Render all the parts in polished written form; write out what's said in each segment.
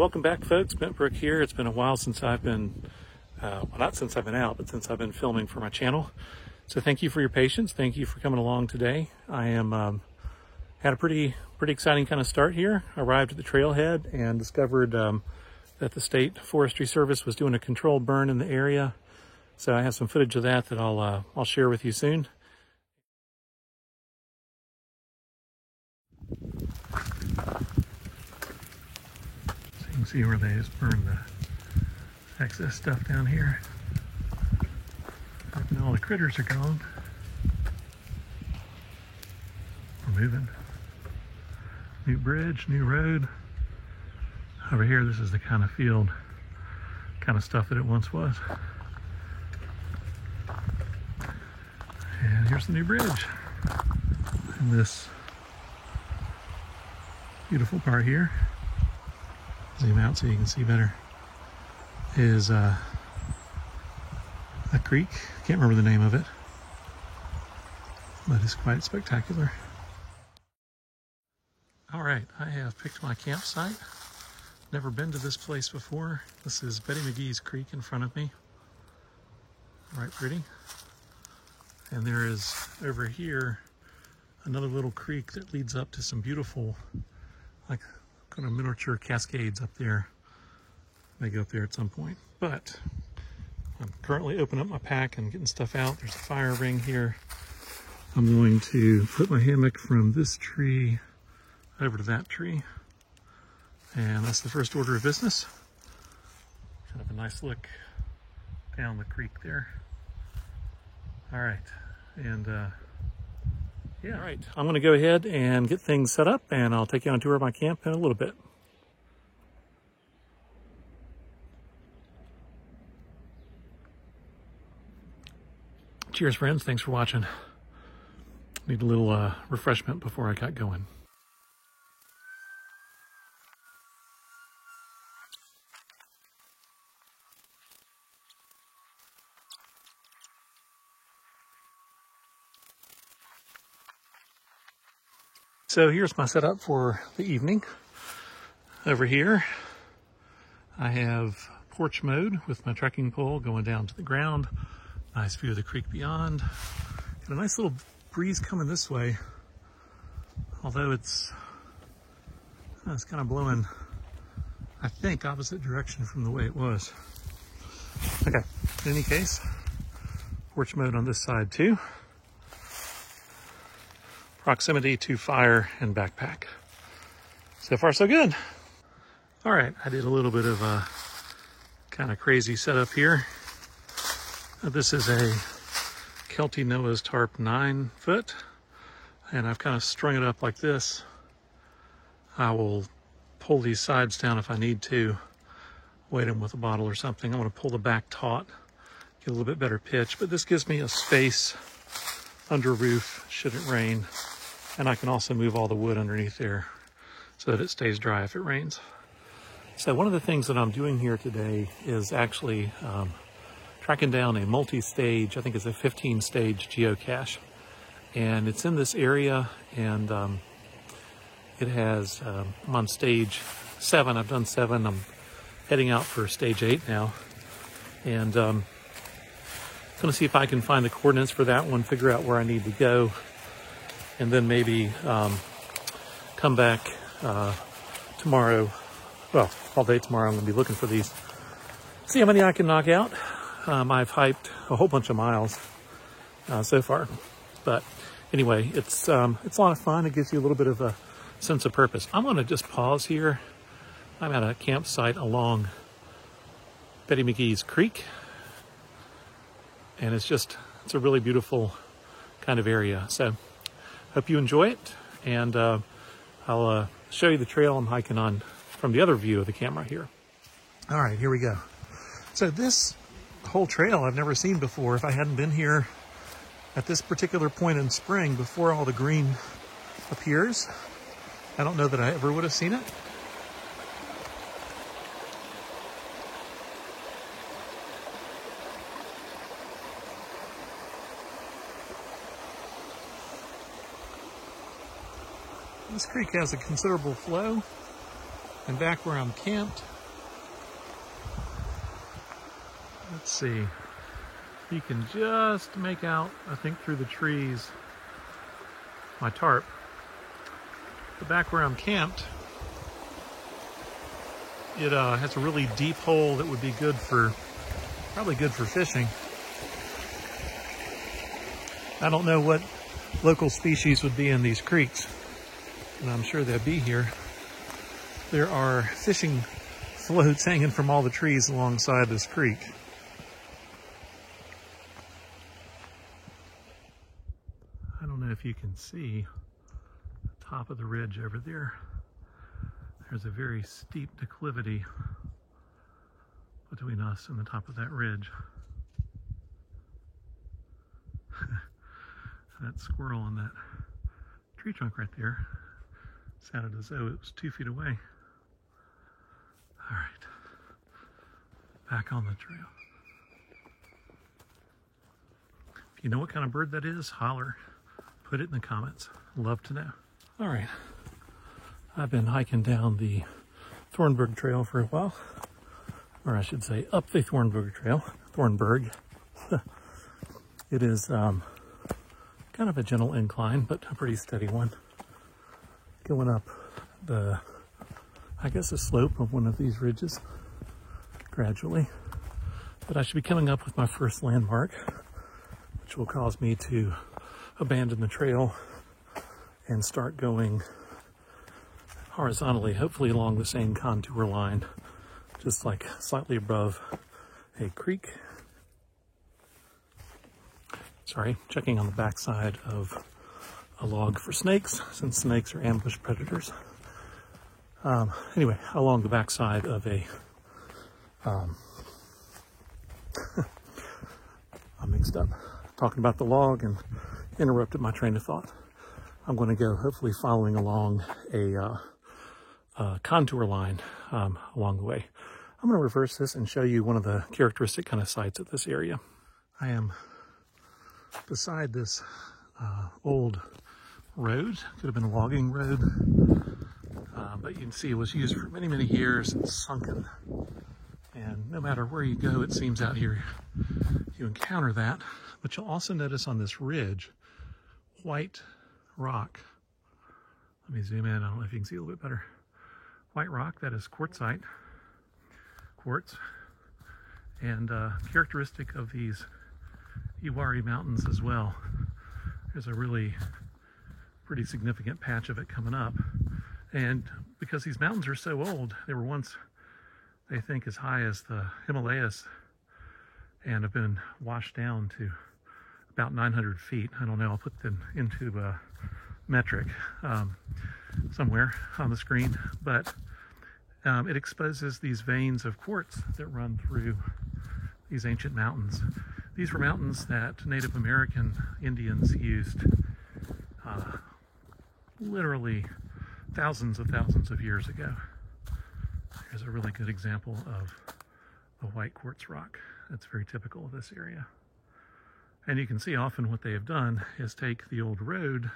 Welcome back, folks. Bentbrook here. It's been a while since I've been, well, not since I've been out, but since I've been filming for my channel. So thank you for your patience. Thank you for coming along today. I had a pretty exciting kind of start here. I arrived at the trailhead and discovered that the State Forestry Service was doing a controlled burn in the area. So I have some footage of that I'll share with you soon. So you can see where they just burned the excess stuff down here. And all the critters are gone. We're moving. New bridge, new road. Over here, this is the kind of field, kind of stuff that it once was. And here's the new bridge. And this beautiful part here, zoom out so you can see better, is a creek. I can't remember the name of it, but it's quite spectacular. All right, I have picked my campsite. Never been to this place before. This is Betty McGee's Creek in front of me. Right, pretty. And there is over here another little creek that leads up to some beautiful, like, kind of miniature cascades up there. May go up there at some point. But I'm currently opening up my pack and getting stuff out. There's a fire ring here. I'm going to put my hammock from this tree over to that tree. And that's the first order of business. Kind of a nice look down the creek there. All right, and yeah. All right, I'm gonna go ahead and get things set up and I'll take you on a tour of my camp in a little bit. Cheers, friends, thanks for watching. Need a little refreshment before I got going. So here's my setup for the evening. Over here, I have porch mode with my trekking pole going down to the ground. Nice view of the creek beyond. Got a nice little breeze coming this way, although it's kind of blowing, I think, opposite direction from the way it was. Okay, in any case, porch mode on this side too. Proximity to fire and backpack. So far, so good. All right, I did a little bit of a kind of crazy setup here. This is a Kelty Noah's Tarp 9-foot, and I've kind of strung it up like this. I will pull these sides down if I need to, weight them with a bottle or something. I'm gonna pull the back taut, get a little bit better pitch, but this gives me a space under roof should it rain. And I can also move all the wood underneath there so that it stays dry if it rains. So one of the things that I'm doing here today is actually tracking down a multi-stage, I think it's a 15-stage geocache. And it's in this area, and it has, I'm on stage 7. I've done 7. I'm heading out for stage 8 now. And I'm gonna see if I can find the coordinates for that one, figure out where I need to go, and then maybe come back tomorrow. Well, all day tomorrow I'm gonna be looking for these. See how many I can knock out. I've hiked a whole bunch of miles so far, but anyway, it's a lot of fun. It gives you a little bit of a sense of purpose. I'm gonna just pause here. I'm at a campsite along Betty McGee's Creek, and it's a really beautiful kind of area. So hope you enjoy it, and I'll show you the trail I'm hiking on from the other view of the camera here. All right, here we go. So this whole trail I've never seen before. If I hadn't been here at this particular point in spring before all the green appears, I don't know that I ever would have seen it. This creek has a considerable flow, and back where I'm camped, Let's see. You can just make out, I think, through the trees, my tarp. But back where I'm camped, it has a really deep hole that would be good for, probably good for fishing. I don't know what local species would be in these creeks, and I'm sure they'll be here. There are fishing floats hanging from all the trees alongside this creek. I don't know if you can see the top of the ridge over there. There's a very steep declivity between us and the top of that ridge. That squirrel on that tree trunk right there sounded as though it was 2 feet away. All right, back on the trail. If you know what kind of bird that is, holler. Put it in the comments. Love to know. All right, I've been hiking down the Thornburg Trail for a while, or I should say up the Thornburg Trail. Thornburg. It is kind of a gentle incline, but a pretty steady one. Going up the, I guess, the slope of one of these ridges gradually. But I should be coming up with my first landmark, which will cause me to abandon the trail and start going horizontally, hopefully along the same contour line, just like slightly above a creek. Sorry, checking on the backside of a log for snakes, since snakes are ambush predators. Anyway, along the backside of a, I'm mixed up, talking about the log and interrupted my train of thought. I'm going to go hopefully following along a contour line along the way. I'm going to reverse this and show you one of the characteristic kind of sites of this area. I am beside this old road. Could have been a logging road, but you can see it was used for many, many years. It's sunken, and no matter where you go, it seems out here you encounter that. But you'll also notice on this ridge, white rock. Let me zoom in. I don't know if you can see a little bit better. White rock, that is quartzite, quartz, and characteristic of these Iwari Mountains as well. There's a really pretty significant patch of it coming up. And because these mountains are so old, they were once, they think, as high as the Himalayas and have been washed down to about 900 feet. I don't know, I'll put them into metric somewhere on the screen, but it exposes these veins of quartz that run through these ancient mountains. These were mountains that Native American Indians used literally thousands of years ago. Here's a really good example of a white quartz rock that's very typical of this area. And you can see often what they have done is take the old road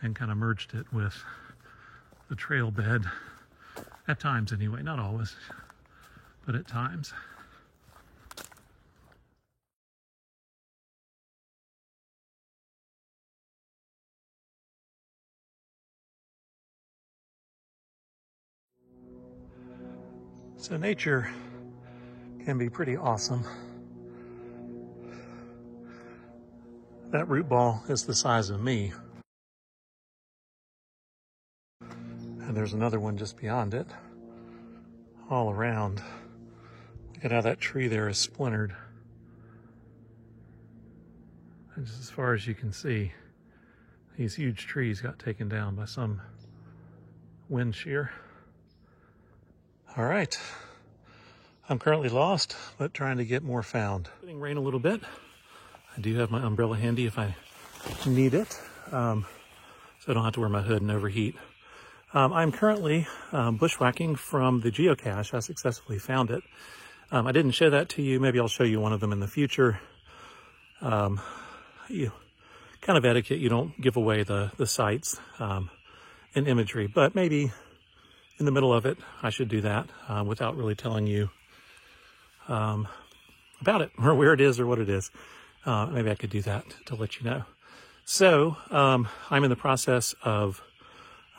and kind of merged it with the trail bed, at times anyway, not always, but at times. So nature can be pretty awesome. That root ball is the size of me. And there's another one just beyond it, all around. Look at how that tree there is splintered. And just as far as you can see, these huge trees got taken down by some wind shear. All right, I'm currently lost, but trying to get more found. It's getting rain a little bit. I do have my umbrella handy if I need it, so I don't have to wear my hood and overheat. I'm currently bushwhacking from the geocache. I successfully found it. I didn't show that to you. Maybe I'll show you one of them in the future. You kind of etiquette, you don't give away the sites in imagery, but maybe in the middle of it, I should do that without really telling you about it, or where it is, or what it is. Maybe I could do that to let you know. So I'm in the process of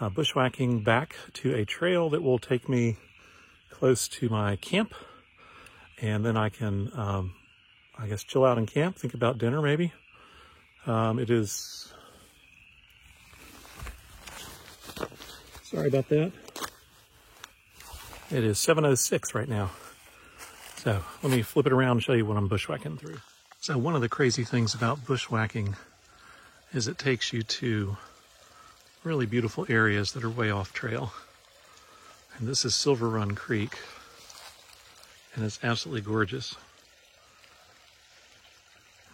bushwhacking back to a trail that will take me close to my camp, and then I can, I guess, chill out in camp, think about dinner maybe. It is, sorry about that. It is 7:06 right now. So let me flip it around and show you what I'm bushwhacking through. So one of the crazy things about bushwhacking is it takes you to really beautiful areas that are way off trail. And this is Silver Run Creek, and it's absolutely gorgeous.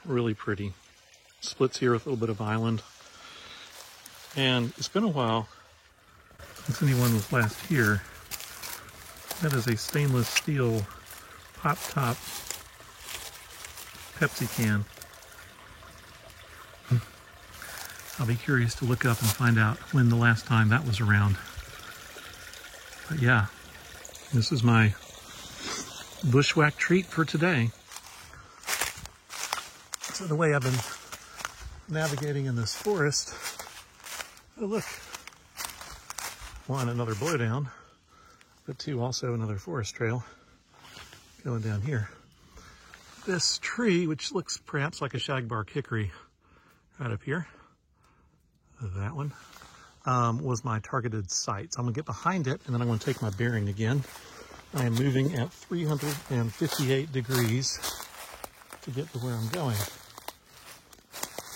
Really pretty. Splits here with a little bit of island. And it's been a while since anyone was last here. That is a stainless steel pop top Pepsi can. I'll be curious to look up and find out when the last time that was around. But yeah, this is my bushwhack treat for today. So the way I've been navigating in this forest, oh look, one, another blowdown, but two, also another forest trail going down here. This tree, which looks perhaps like a shagbark hickory right up here, that one, was my targeted site. So I'm gonna get behind it and then I'm gonna take my bearing again. I am moving at 358 degrees to get to where I'm going.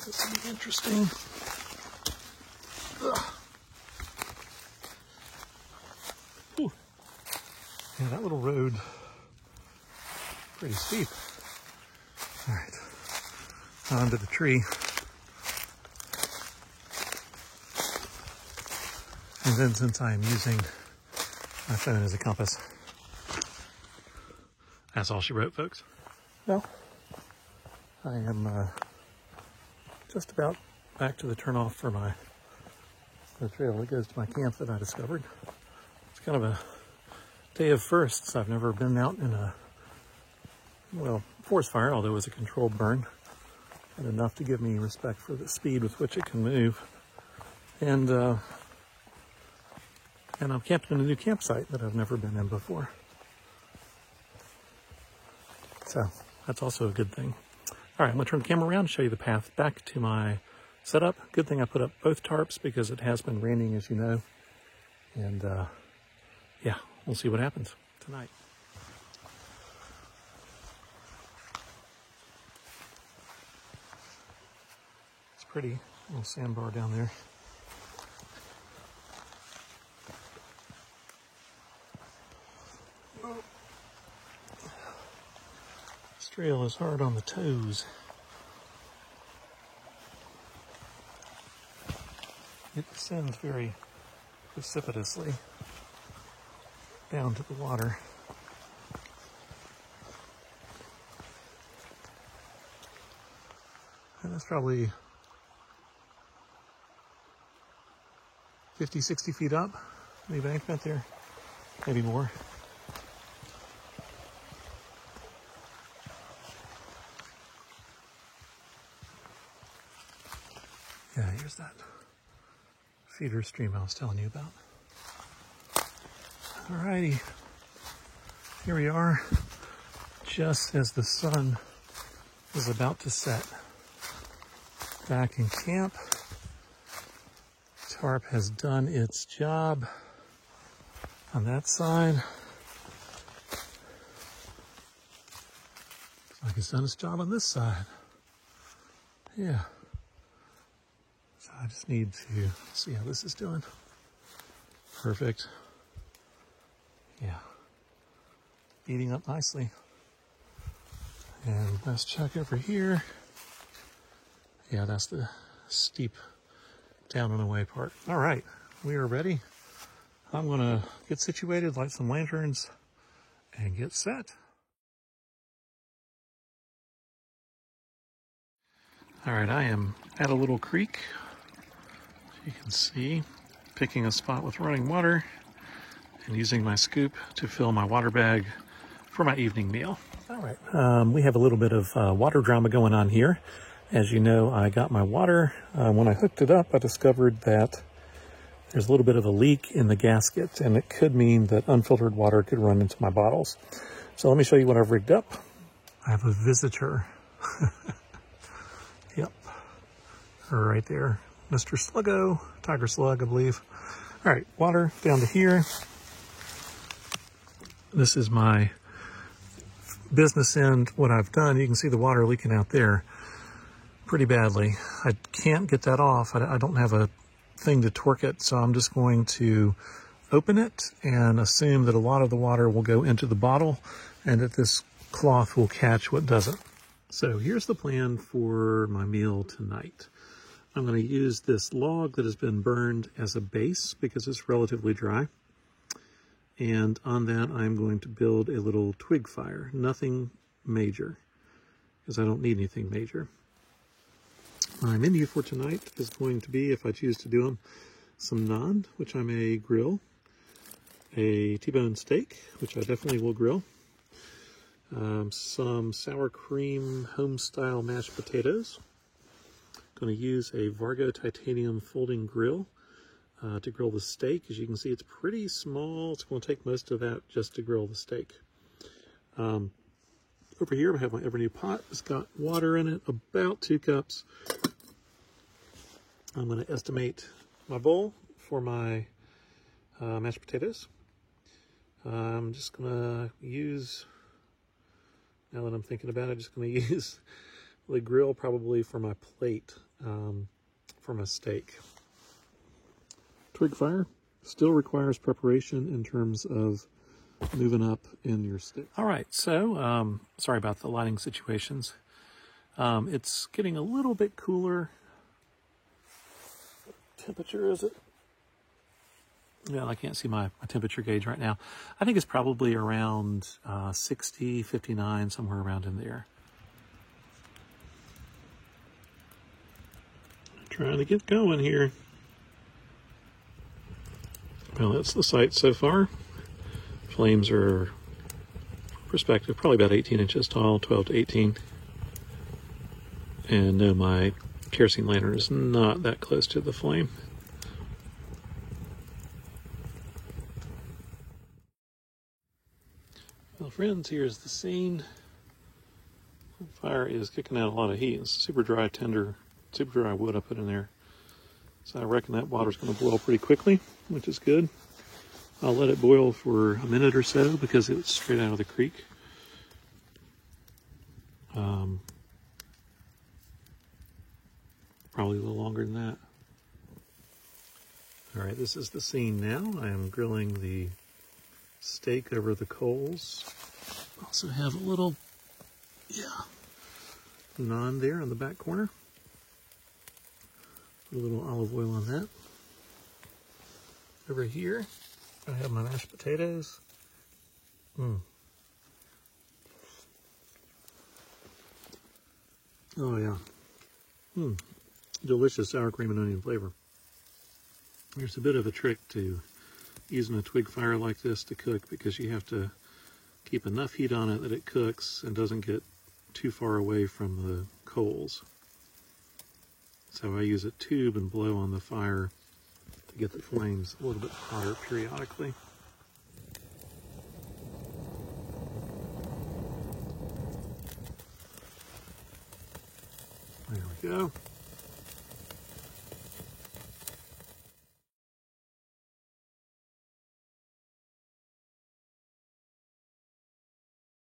This will be interesting. Yeah, that little road, pretty steep. All right, onto the tree. And then since I am using my phone as a compass, that's all she wrote, folks. Well, I am just about back to the turnoff for the trail that goes to my camp that I discovered. It's kind of a day of firsts. I've never been out in a, well, forest fire, although it was a controlled burn, and enough to give me respect for the speed with which it can move. And I'm camping in a new campsite that I've never been in before. So that's also a good thing. All right, I'm gonna turn the camera around and show you the path back to my setup. Good thing I put up both tarps because it has been raining, as you know. And yeah, we'll see what happens tonight. It's pretty, little sandbar down there. This trail is hard on the toes. It descends very precipitously down to the water. And that's probably 50, 60 feet up, the embankment there, maybe more. Yeah, here's that feeder stream I was telling you about. Alrighty, here we are, just as the sun is about to set. Back in camp. Tarp has done its job on that side. Looks like it's done its job on this side. Yeah. So I just need to see how this is doing. Perfect. Yeah. Eating up nicely. And let's check over here. Yeah, that's the steep down and away part. All right, we are ready. I'm gonna get situated, light some lanterns, and get set. All right, I am at a little creek. As you can see, picking a spot with running water and using my scoop to fill my water bag for my evening meal. All All right, we have a little bit of water drama going on here. As you know, I got my water. When I hooked it up, I discovered that there's a little bit of a leak in the gasket, and it could mean that unfiltered water could run into my bottles. So let me show you what I've rigged up. I have a visitor. Yep, right there. Mr. Sluggo, Tiger Slug, I believe. All right, water down to here. This is my business end. What I've done, you can see the water leaking out there pretty badly. I can't get that off. I don't have a thing to torque it, so I'm just going to open it and assume that a lot of the water will go into the bottle and that this cloth will catch what doesn't. So here's the plan for my meal tonight. I'm going to use this log that has been burned as a base because it's relatively dry. And on that, I'm going to build a little twig fire. Nothing major, because I don't need anything major. My menu for tonight is going to be, if I choose to do them, some naan, which I may grill, a T-bone steak, which I definitely will grill, some sour cream home-style mashed potatoes. I'm going to use a Vargo titanium folding grill to grill the steak. As you can see, it's pretty small. It's going to take most of that just to grill the steak. Over here, I have my Evernew pot. It's got water in it, about 2 cups. I'm going to estimate my bowl for my mashed potatoes. I'm just going to use, now that I'm thinking about it, I'm just going to use the grill probably for my plate for my steak. Twig fire still requires preparation in terms of moving up in your stick. All right, so sorry about the lighting situations. It's getting a little bit cooler. What temperature is it? Yeah, I can't see my temperature gauge right now. I think it's probably around 60, 59, somewhere around in there. Trying to get going here. Well, that's the sight so far. Flames are, perspective, probably about 18 inches tall, 12 to 18. And no, my kerosene lantern is not that close to the flame. Well, friends, here's the scene. The fire is kicking out a lot of heat. It's super dry, tender, super dry wood I put in there. So I reckon that water's going to boil pretty quickly, which is good. I'll let it boil for a minute or so because it's straight out of the creek. Probably a little longer than that. All right, this is the scene now. I am grilling the steak over the coals. Also have a little, naan there in the back corner. Put a little olive oil on that. Over here, I have my mashed potatoes. Oh yeah. Delicious sour cream and onion flavor. There's a bit of a trick to using a twig fire like this to cook because you have to keep enough heat on it that it cooks and doesn't get too far away from the coals. So I use a tube and blow on the fire to get the flames a little bit hotter periodically. There we go.